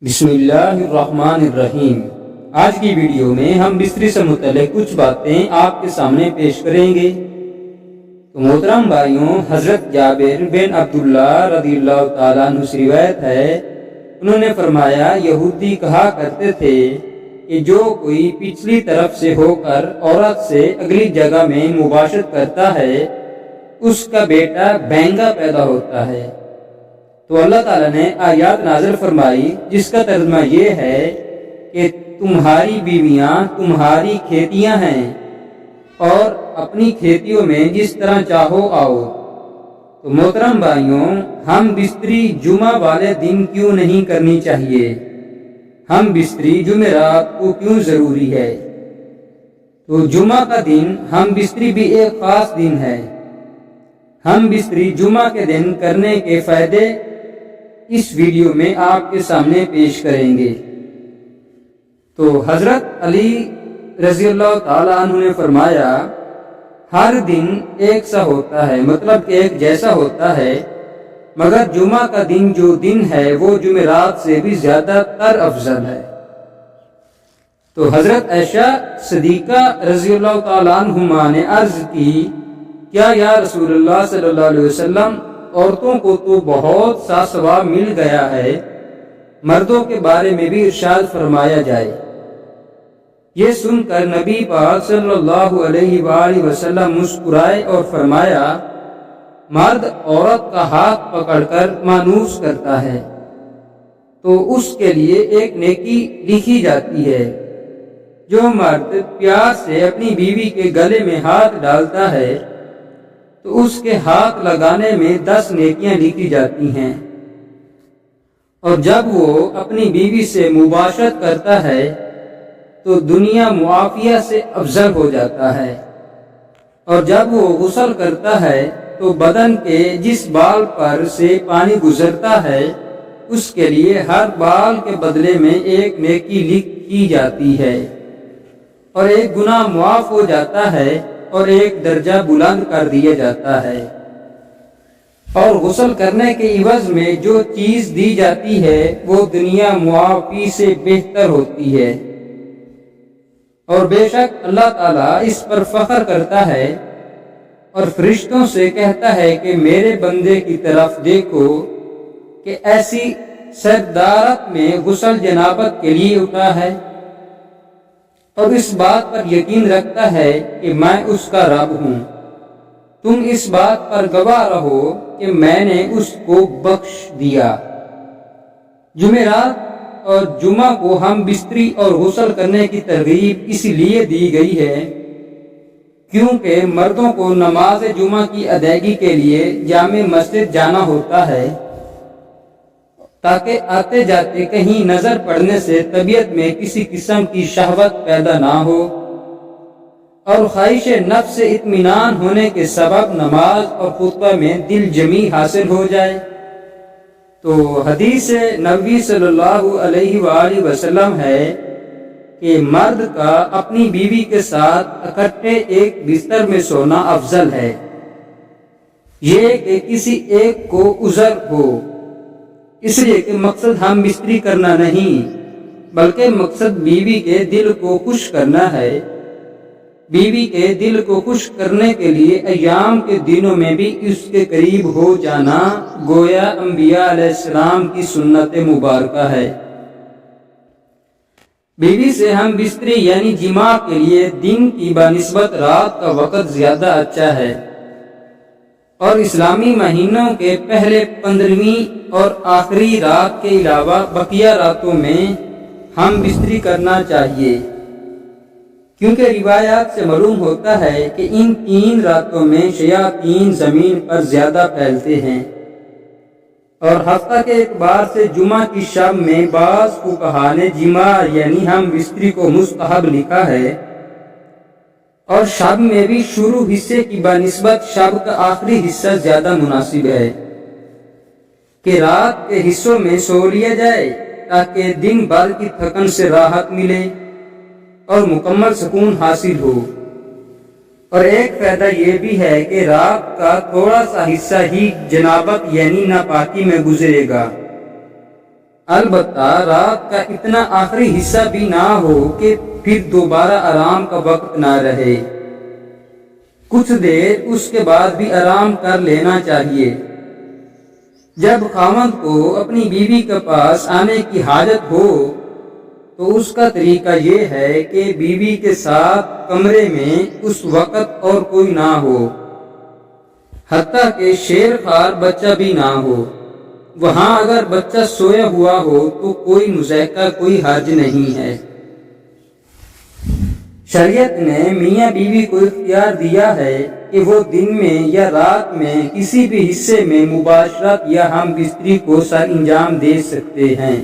بسم اللہ الرحمن الرحیم۔ آج کی ویڈیو میں ہم بستری سے متعلق کچھ باتیں آپ کے سامنے پیش کریں گے۔ تو محترم بھائیوں، حضرت جابر بن عبداللہ رضی اللہ تعالیٰ عنہ سے روایت ہے، انہوں نے فرمایا، یہودی کہا کرتے تھے کہ جو کوئی پچھلی طرف سے ہو کر عورت سے اگلی جگہ میں مباشرت کرتا ہے اس کا بیٹا بینگا پیدا ہوتا ہے۔ تو اللہ تعالیٰ نے آیات نازل فرمائی جس کا ترجمہ یہ ہے کہ تمہاری بیویاں تمہاری کھیتیاں ہیں اور اپنی کھیتیوں میں جس طرح چاہو آؤ۔ تو محترم بھائیوں، ہم بستری جمعہ والے دن کیوں نہیں کرنی چاہیے؟ ہم بستری جمعرات کو کیوں ضروری ہے؟ تو جمعہ کا دن ہم بستری بھی ایک خاص دن ہے۔ ہم بستری جمعہ کے دن کرنے کے فائدے اس ویڈیو میں آپ کے سامنے پیش کریں گے۔ تو حضرت علی رضی اللہ تعالیٰ عنہ نے فرمایا، ہر دن ایک سا ہوتا ہے، مطلب کہ ایک جیسا ہوتا ہے، مگر جمعہ کا دن جو دن ہے وہ جمعرات سے بھی زیادہ تر افضل ہے۔ تو حضرت عائشہ صدیقہ رضی اللہ تعالیٰ عنہما نے عرض کی، کیا یا رسول اللہ صلی اللہ علیہ وسلم، عورتوں کو تو بہت سا ثواب مل گیا ہے، مردوں کے بارے میں بھی ارشاد فرمایا جائے۔ یہ سن کر نبی پاک صلی اللہ علیہ وآلہ وسلم مسکرائے اور فرمایا، مرد عورت کا ہاتھ پکڑ کر مانوس کرتا ہے تو اس کے لیے ایک نیکی لکھی جاتی ہے۔ جو مرد پیار سے اپنی بیوی کے گلے میں ہاتھ ڈالتا ہے تو اس کے ہاتھ لگانے میں 10 نیکیاں لکھی جاتی ہیں، اور جب وہ اپنی بیوی سے مباشرت کرتا ہے تو دنیا معافیہ سے افضل ہو جاتا ہے، اور جب وہ غسل کرتا ہے تو بدن کے جس بال پر سے پانی گزرتا ہے اس کے لیے ہر بال کے بدلے میں ایک نیکی لکھی جاتی ہے، اور ایک گناہ معاف ہو جاتا ہے اور ایک درجہ بلند کر دیا جاتا ہے۔ اور غسل کرنے کے عوض میں جو چیز دی جاتی ہے وہ دنیا معافی سے بہتر ہوتی ہے، اور بے شک اللہ تعالیٰ اس پر فخر کرتا ہے اور فرشتوں سے کہتا ہے کہ میرے بندے کی طرف دیکھو کہ ایسی سردارت میں غسل جنابت کے لیے اٹھا ہے، اور اس بات پر یقین رکھتا ہے کہ میں اس کا رب ہوں۔ تم اس بات پر گواہ رہو کہ میں نے اس کو بخش دیا۔ جمعرات اور جمعہ کو ہم بستری اور غسل کرنے کی ترغیب اس لیے دی گئی ہے کیونکہ مردوں کو نماز جمعہ کی ادائیگی کے لیے جامع مسجد جانا ہوتا ہے، تاکہ آتے جاتے کہیں نظر پڑنے سے طبیعت میں کسی قسم کی شہوت پیدا نہ ہو، اور خواہش نفس سے اطمینان ہونے کے سبب نماز اور خطبہ میں دل جمی حاصل ہو جائے۔ تو حدیث نبوی صلی اللہ علیہ وآلہ وسلم ہے کہ مرد کا اپنی بیوی کے ساتھ اکٹھے ایک بستر میں سونا افضل ہے، یہ کہ کسی ایک کو عذر ہو، اس لیے کہ مقصد ہم بستری کرنا نہیں بلکہ مقصد بیوی کے دل کو خوش کرنا ہے۔ بیوی کے دل کو خوش کرنے کے لیے ایام کے دنوں میں بھی اس کے قریب ہو جانا گویا انبیاء علیہ السلام کی سنت مبارکہ ہے۔ بیوی سے ہم بستری یعنی جماع کے لیے دن کی بنسبت رات کا وقت زیادہ اچھا ہے، اور اسلامی مہینوں کے پہلے 15ویں اور آخری رات کے علاوہ بقیہ راتوں میں ہم بستری کرنا چاہیے، کیونکہ روایات سے معلوم ہوتا ہے کہ ان 3 راتوں میں شیاطین زمین پر زیادہ پھیلتے ہیں، اور ہفتہ کے اعتبار سے جمعہ کی شب میں بعض فقہا نے جماع یعنی ہم بستری کو مستحب لکھا ہے، اور شب میں بھی شروع حصے کی بنسبت شب کا آخری حصہ زیادہ مناسب ہے کہ رات کے حصوں میں سو لیا جائے تاکہ دن بھر کی تھکن سے راحت ملے اور مکمل سکون حاصل ہو۔ اور ایک فائدہ یہ بھی ہے کہ رات کا تھوڑا سا حصہ ہی جنابت یعنی ناپاکی میں گزرے گا، البتہ رات کا اتنا آخری حصہ بھی نہ ہو کہ پھر دوبارہ آرام کا وقت نہ رہے۔ کچھ دیر اس کے بعد بھی آرام کر لینا چاہیے۔ جب خاوند کو اپنی بیوی کے پاس آنے کی حاجت ہو تو اس کا طریقہ یہ ہے کہ بیوی کے ساتھ کمرے میں اس وقت اور کوئی نہ ہو، حتیٰ کہ شیر خوار بچہ بھی نہ ہو۔ وہاں اگر بچہ سویا ہوا ہو تو کوئی مضحکہ، کوئی حرج نہیں ہے۔ شریعت نے میاں بیوی کو اختیار دیا ہے کہ وہ دن میں یا رات میں کسی بھی حصے میں مباشرت یا ہم بستری کو سر انجام دے سکتے ہیں۔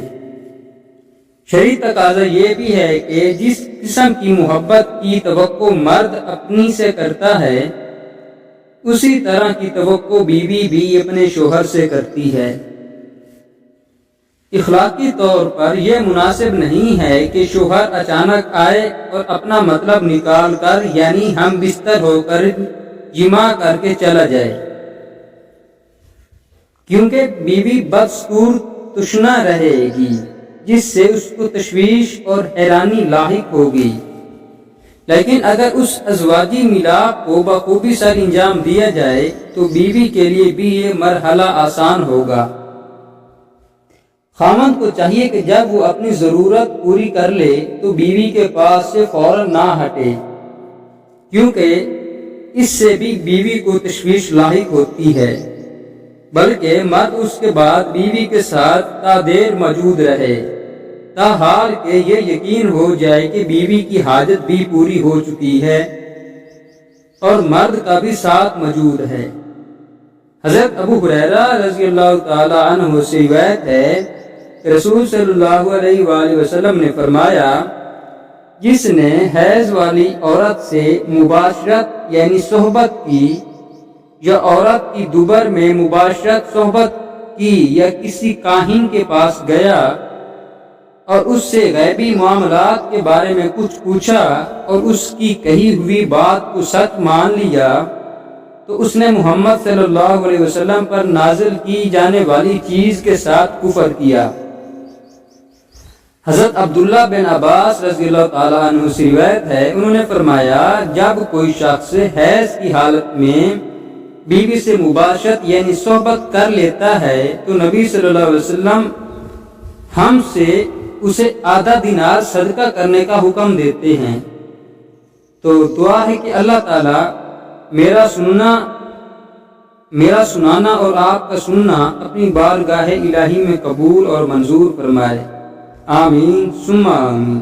شرعی تقاضا یہ بھی ہے کہ جس قسم کی محبت کی توقع مرد اپنی سے کرتا ہے، اسی طرح کی توقع بیوی بھی اپنے شوہر سے کرتی ہے۔ اخلاقی طور پر یہ مناسب نہیں ہے کہ شوہر اچانک آئے اور اپنا مطلب نکال کر یعنی ہم بستر ہو کر جمع کر کے چلا جائے، کیونکہ بیوی بدستور تشنہ رہے گی، جس سے اس کو تشویش اور حیرانی لاحق ہوگی۔ لیکن اگر اس ازواجی ملاپ کو بخوبی سر انجام دیا جائے تو بیوی کے لیے بھی یہ مرحلہ آسان ہوگا۔ خاوند کو چاہیے کہ جب وہ اپنی ضرورت پوری کر لے تو بیوی کے پاس سے فوراً نہ ہٹے، کیونکہ اس سے بھی بیوی کو تشویش لاحق ہوتی ہے، بلکہ مرد اس کے بعد بیوی کے ساتھ تا دیر موجود رہے، تاحال کہ یہ یقین ہو جائے کہ بیوی کی حاجت بھی پوری ہو چکی ہے اور مرد کا بھی ساتھ موجود ہے۔ حضرت ابو ہریرہ رضی اللہ تعالی عنہ سے روایت ہے، رسول صلی اللہ علیہ وآلہ وسلم نے فرمایا، جس نے حیض والی عورت سے مباشرت یعنی صحبت کی، یا عورت کی دوبر میں مباشرت صحبت کی، یا کسی کاہن کے پاس گیا اور اس سے غیبی معاملات کے بارے میں کچھ پوچھا اور اس کی کہی ہوئی بات کو سچ مان لیا، تو اس نے محمد صلی اللہ علیہ وسلم پر نازل کی جانے والی چیز کے ساتھ کفر کیا۔ حضرت عبداللہ بن عباس رضی اللہ تعالیٰ عنہ سے روایت ہے، انہوں نے فرمایا، جب کوئی شخص حیض کی حالت میں بیوی سے مباشرت یعنی صحبت کر لیتا ہے تو نبی صلی اللہ علیہ وسلم ہم سے اسے آدھا دینار صدقہ کرنے کا حکم دیتے ہیں۔ تو دعا ہے کہ اللہ تعالیٰ میرا سنانا اور آپ کا سننا اپنی بارگاہ الہی میں قبول اور منظور فرمائے۔ آمین ثم آمین۔